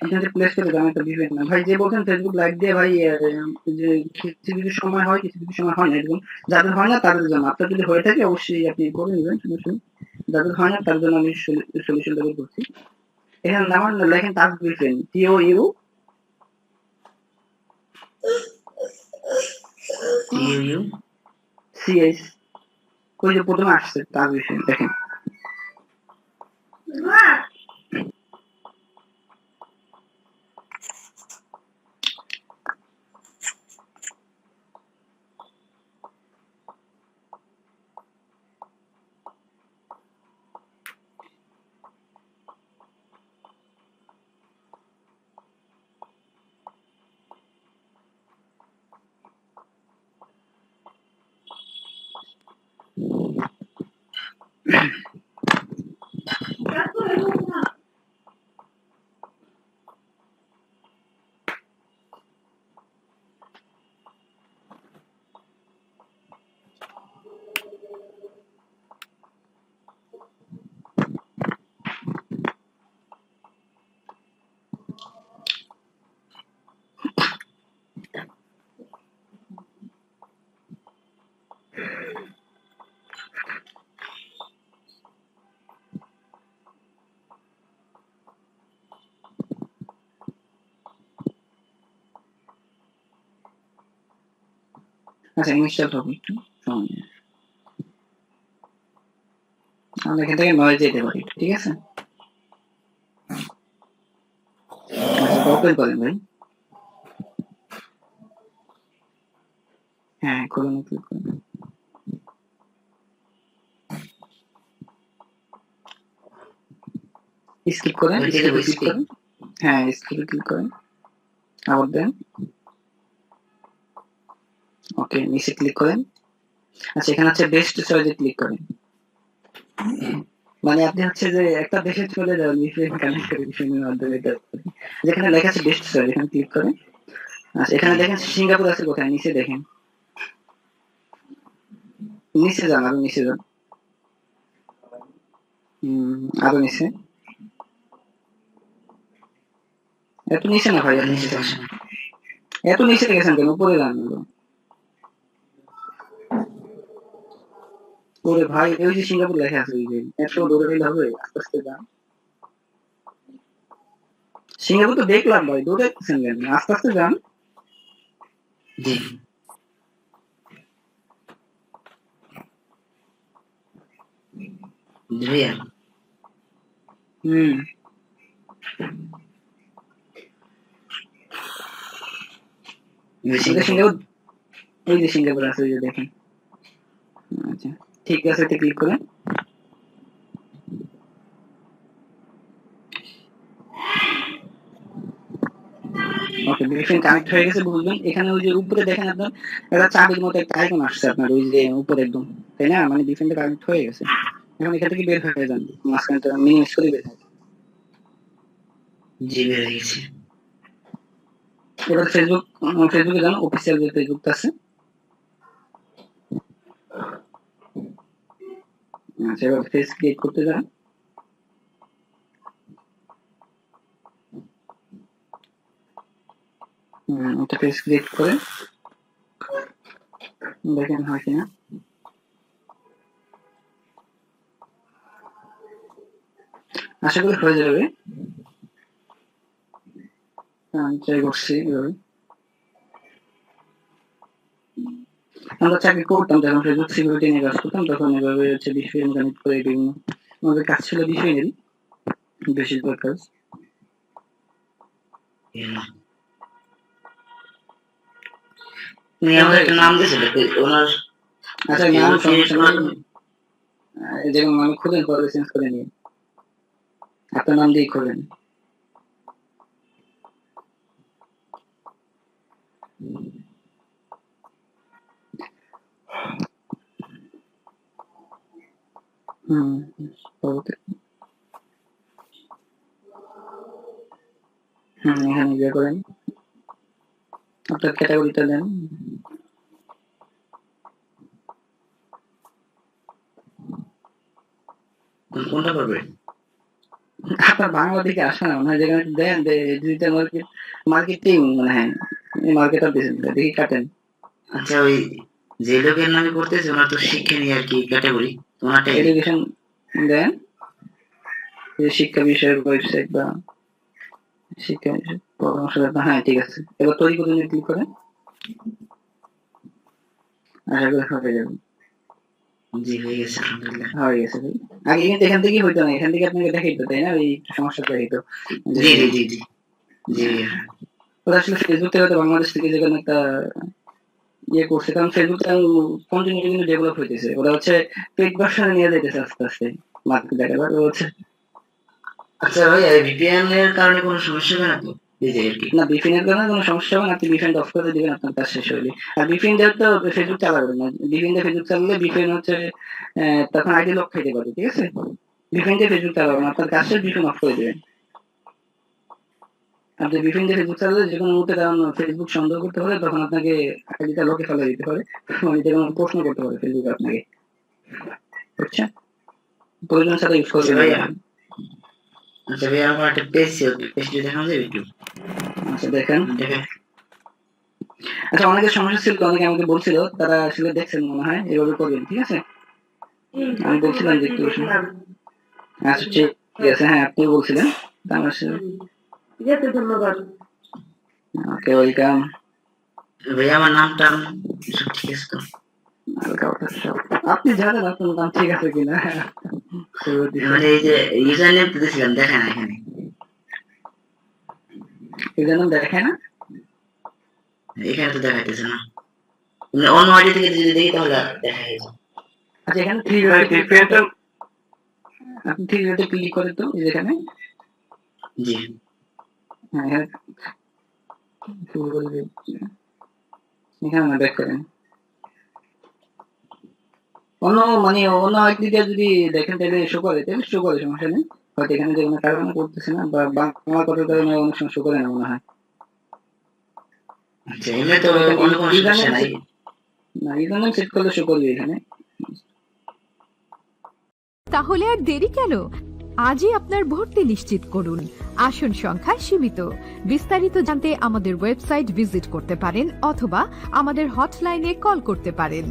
আপনাদের প্লে স্টোরে যান, একটা দিবেন না ভাই। যে বলছেন ফেসবুক লাইভ দিয়ে ভাই, যে কিছু কিছু সময় হয়, কিছু কিছু সময় হয় না, এরকম যাদের হয় না তাদের জন্য। আপনার যদি হয়ে থাকে অবশ্যই আপনি করে নেবেন, সমস্যা নেই। যাদের হয় না তার জন্য আমি সলিউশনটা বের করছি। এখানে নামান লেখেন টাস্ক বিফ্রেন্ড, TOU CS, ওই যে প্রথমে আসছে টাস্ক বিফ্রেন্ড, দেখেন। আচ্ছা, ইনস্টল হবে একটু সময় নিয়ে। আমরা এখান থেকে নয় যেতে পারি, ঠিক আছে? আচ্ছা, ওপেন করেন ভাই। হ্যাঁ, খুলুন, ক্লিক করুন। স্কিপ করেন, স্কিপে ক্লিক করেন। হ্যাঁ, স্কিপে ক্লিক করেন, আবার দেন। ওকে, নিচে ক্লিক করেন। আচ্ছা, এখানে হচ্ছে বেস্ট চয়েসে ক্লিক করেন। মানে আপনি হচ্ছে যে একটা দেশে চলে যান, VPN কানেক্ট করে VPN-এর মাধ্যমে এটা করেন। যেখানে লেখা আছে বেস্ট চয়েস, এখানে ক্লিক করেন। আচ্ছা, এখানে দেখেন সিঙ্গাপুর আছে কোথায়, নিচে দেখেন। নিচে যান, আরো নিচে যান। আরো নিচে। এত নিচে না ভাই, এত নিচে যান। এত নিচে গেছেন কেন? উপরে যান। ওরে ভাই, ওই যে সিঙ্গাপুর লেখা আছে, ওই যে এত দৌড়ে গেলে হবে? আস্তে আস্তে যান। সিঙ্গাপুর তো দেখলাম ভাই, দৌড়ে যাচ্ছেন কেন? আস্তে আস্তে যান। জি, ভাইয়া। সিঙ্গাপুর, ওই যে সিঙ্গাপুর আছে, ওই যে দেখেন। আচ্ছা, ঠিক আছে, এতে ক্লিক করেন। ওকে, VPN কানেক্ট হয়ে গেছে, বুঝবেন। এখানে ওই যে উপরে দেখেন আপনার একটা চাবির মতো একটা আইকন আসছে আপনার, ওই যে উপরে একদম, তাই না? মানে VPN কানেক্ট হয়ে গেছে। এখন এখান থেকে বের হয়ে যান, মাঝখানে তো মিনিমাইজ করে বের হয়ে যান। জি, বের হয়ে গেছে। এবার ফেসবুকে যান, অফিসিয়াল যে ফেসবুকটা আছে। আচ্ছা, এবার পেজ ক্রিয়েট করতে যান। একটা পেজ ক্রিয়েট করে দেখেন হয় কিনা। আশা করি হয়ে যাবে। আমি ট্রাই করছি এভাবে। আমরা চাকরি করতাম যখন ফেসবুক সিকিউরিটি নিয়ে কাজ করতাম, তখন এভাবে হচ্ছে VPN কানেক্ট করে বিভিন্ন আমাদের কাজ ছিল VPN-এরই বেশিরভাগ কাজ। আমাদের একটা নাম দিয়েছিল ওনার। আচ্ছা, নাম সমস্যা নেই, যেমন নাম খুঁজেন, পরে চেঞ্জ করে নিয়ে আপনার নাম দিয়ে খোলেন। এখানে ইয়ে করেন, আপনার ক্যাটাগরিটা দেন। কোনটা করবে? আপনার বাংলা দিকে আসে না মনে হয়, যেখানে দেন ডিজিটাল মার্কেটিং মনে হয় মার্কেটার দিয়েছেন, দেখি কাটেন। আচ্ছা ওই যে লোকের নামে করতেছে ওনার তো শিক্ষা নিয়ে আর কি ক্যাটাগরি, ওনারটাই এডুকেশন দেন, শিক্ষা বিষয়ক ওয়েবসাইট বা শিক্ষা পরামর্শদাতা। হ্যাঁ ঠিক আছে, এবার তৈরি করে নিয়ে ক্লিক করেন, আশা করি হয়ে যাবে। জি হয়ে গেছে আলহামদুলিল্লাহ। হয়ে গেছে ভাই। আগে কিন্তু এখান থেকেই হইতো না, এখান থেকে আপনাকে দেখাইতো তাই না, এই সমস্যাটা হইতো। জি জি জি জি জি ওরা আসলে ফেসবুক থেকে হয়তো বাংলাদেশ থেকে যেখানে একটা ইয়ে করছে, কারণ ফেসবুক কন্টিনিউ কিন্তু ডেভেলপ হইতেছে, ওরা হচ্ছে পেইড ভার্সনে নিয়ে যাইতেছে আস্তে আস্তে মার্কেট দেখাবার হচ্ছে। আচ্ছা ভাই ভিপিএন এর কারণে কোনো সমস্যা হবে না তো? না ভিপিএন এর কারণে কোনো সমস্যা হবে না, আপনি ভিপিএন অফ করে দিবেন, আপনার কাজ শেষ হইলে। আর ভিপিএন দিয়ে তো ফেসবুক চালাবেন না, ভিপিএন দিয়ে ফেসবুক চালালে ভিপিএন হচ্ছে তখন আইডি লক খাইতে পারে, ঠিক আছে? ভিপিএন দিয়ে ফেসবুক চালাবেন, আপনার কাজ শেষ, ভিপিএন অফ করে দিবেন। আপনি ভিপিএন দিয়ে ফেসবুক চালালে যে কোনো মুহূর্তে কারণ ফেসবুক সন্দেহ করতে পারে, তখন আপনাকে আইডিটা লকে ফেলে দিতে পারে, মানে যে কোনো প্রশ্ন করতে পারে ফেসবুক আপনাকে, বুঝছেন? প্রয়োজন ছাড়া ইউজ করবেন না। আচ্ছা ভাই আমার একটা পেজ দেখানো যাবে একটু? আচ্ছা দেখেন। আচ্ছা অনেকের সমস্যা ছিল, অনেকে আমাকে বলছিল, তারা আসলে দেখছেন মনে হয়, এভাবে করবেন, ঠিক আছে? আমি বলছিলাম যে একটু আচ্ছা ঠিক আছে, হ্যাঁ আপনি বলছিলেন, ধন্যবাদ। Okay welcome. ভাই আমার নামটা সব ঠিক আছে তো? আপনি জানেন আপনার নাম ঠিক আছে কিনা? মানে এই যে ইউজার নেম তো দিয়েছিলাম, দেখে না এখানে ইউজার নেম দেখে না, এখানে তো দেখাইতেছে না, মানে অন্য আইডি থেকে যদি দেখি তাহলে দেখা যাবে। আচ্ছা এখানে থ্রি ডটে আপনি থ্রি ডটে ক্লিক করেন তো যেখানে, জি হ্যাঁ এখানে শুরু করে এখানে না ব্যাক করেন, অন্য মানে অন্য আইডি দিয়ে যদি দেখেন তাহলে শো করে, তাহলে শো করে, সমস্যা নেই। হয়তো এখানে যে কোনো কারণে করতেছে না, বা বাংলা কথার কারণে অনেক সময় শো করে না মনে হয়। আচ্ছা এমনি তো অন্য কোনো সমস্যা নাই না, ইউজার নেম সেট করলে শো করবে এখানে। তাহলে আর দেরি কেন? আজই আপনার ভর্তি নিশ্চিত করুন। আসন সংখ্যা সীমিত। বিস্তারিত জানতে আমাদের ওয়েবসাইট ভিজিট করতে পারেন অথবা আমাদের হটলাইনে কল করতে পারেন।